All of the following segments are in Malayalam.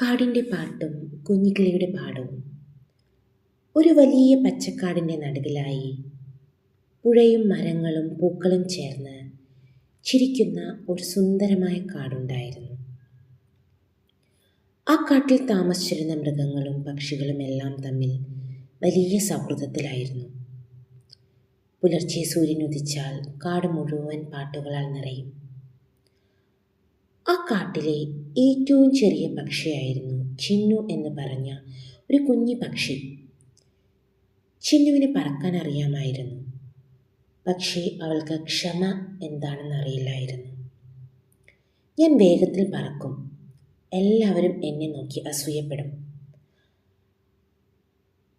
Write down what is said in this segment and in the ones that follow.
കാടിൻ്റെ പാട്ടും കുഞ്ഞിക്കിളിയുടെ പാടവും. ഒരു വലിയ പച്ചക്കാടിൻ്റെ നടുവിലായി പുഴയും മരങ്ങളും പൂക്കളും ചേർന്ന് ചിരിക്കുന്ന ഒരു സുന്ദരമായ കാടുണ്ടായിരുന്നു. ആ കാട്ടിൽ താമസിച്ചിരുന്ന മൃഗങ്ങളും പക്ഷികളും എല്ലാം തമ്മിൽ വലിയ സൗഹൃദത്തിലായിരുന്നു. പുലർച്ചെ സൂര്യൻ ഉദിച്ചാൽ കാട് മുഴുവൻ പാട്ടുകളാൽ നിറയും. ആ കാട്ടിലെ ഏറ്റവും ചെറിയ പക്ഷിയായിരുന്നു ചിന്നു എന്ന് പറഞ്ഞ ഒരു കുഞ്ഞു പക്ഷി. ചിന്നുവിന് പറക്കാൻ അറിയാമായിരുന്നു, പക്ഷേ അവൾക്ക് ക്ഷമ എന്താണെന്ന് അറിയില്ലായിരുന്നു. ഞാൻ വേഗത്തിൽ പറക്കും, എല്ലാവരും എന്നെ നോക്കി അസൂയപ്പെടും.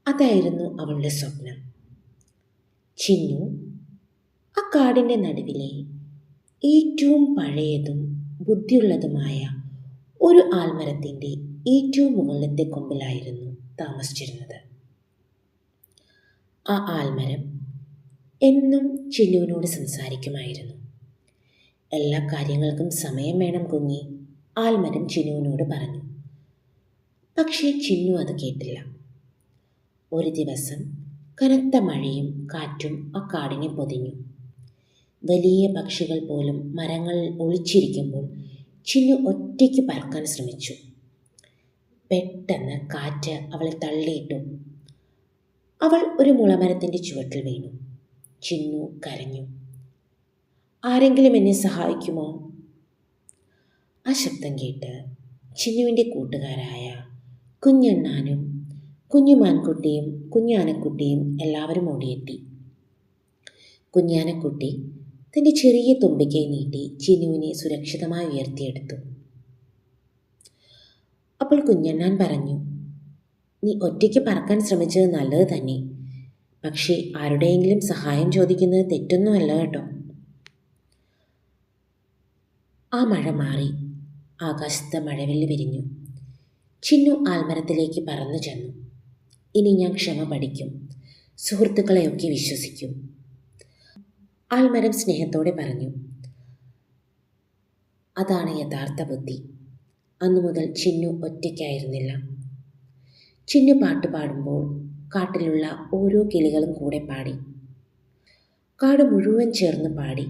അതായിരുന്നു അവളുടെ സ്വപ്നം. ചിന്നു ആ കാടിൻ്റെ നടുവിലെ ഏറ്റവും പഴയതും ബുദ്ധിയുള്ളതുമായ ഒരു ആൽമരത്തിൻ്റെ ഏറ്റവും മുകളിലത്തെ കൊമ്പിലായിരുന്നു താമസിച്ചിരുന്നത്. ആ ആൽമരം എന്നും ചിന്നുവിനോട് സംസാരിക്കുമായിരുന്നു. എല്ലാ കാര്യങ്ങൾക്കും സമയം വേണം കുഞ്ഞി, ആൽമരം ചിന്നുവിനോട് പറഞ്ഞു. പക്ഷേ ചിന്നു അത് കേട്ടില്ല. ഒരു ദിവസം കനത്ത മഴയും കാറ്റും ആ കാടിനെ പൊതിഞ്ഞു. വലിയ പക്ഷികൾ പോലും മരങ്ങളിൽ ഒളിച്ചിരിക്കുമ്പോൾ ചിന്നു ഒറ്റയ്ക്ക് പറക്കാൻ ശ്രമിച്ചു. പെട്ടെന്ന് കാറ്റ് അവളെ തള്ളിയിട്ടു. അവൾ ഒരു മുളമരത്തിൻ്റെ ചുവട്ടിൽ വീണു. ചിന്നു കരഞ്ഞു. ആരെങ്കിലും എന്നെ സഹായിക്കുമോ? ആ ശബ്ദം കേട്ട് ചിന്നുവിൻ്റെ കൂട്ടുകാരായ കുഞ്ഞണ്ണാനും കുഞ്ഞുമാൻകുട്ടിയും കുഞ്ഞാനക്കുട്ടിയും എല്ലാവരും ഓടിയെത്തി. കുഞ്ഞാനക്കുട്ടി തൻ്റെ ചെറിയ തുമ്പിക്കൈ നീട്ടി ചിന്നുവിനെ സുരക്ഷിതമായി ഉയർത്തിയെടുത്തു. അപ്പോൾ കുഞ്ഞണ്ണാൻ പറഞ്ഞു, നീ ഒറ്റയ്ക്ക് പറക്കാൻ ശ്രമിച്ചത് നല്ലത് തന്നെ, പക്ഷേ ആരുടെയെങ്കിലും സഹായം ചോദിക്കുന്നത് തെറ്റൊന്നുമല്ല കേട്ടോ. ആ മഴ മാറി. ആകാശത്ത് മഴവില്ല് വിരിഞ്ഞു. ചിന്നു ആൽമരത്തിലേക്ക് പറന്നു ചെന്നു. ഇനി ഞാൻ ക്ഷമ പഠിക്കും, സുഹൃത്തുക്കളെയൊക്കെ വിശ്വസിക്കും, ആൽമരം സ്നേഹത്തോടെ പറഞ്ഞു. അതാണ് യഥാർത്ഥ ബുദ്ധി. അന്നു മുതൽ ചിന്നു ഒറ്റയ്ക്കായിരുന്നില്ല. ചിന്നു പാട്ട് പാടുമ്പോൾ കാട്ടിലുള്ള ഓരോ കിളികളും കൂടെ പാടി. കാട് മുഴുവൻ ചേർന്ന് പാടി.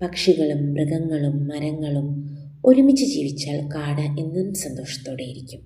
പക്ഷികളും മൃഗങ്ങളും മരങ്ങളും ഒരുമിച്ച് ജീവിച്ചാൽ കാട് എന്നും സന്തോഷത്തോടെ ഇരിക്കും.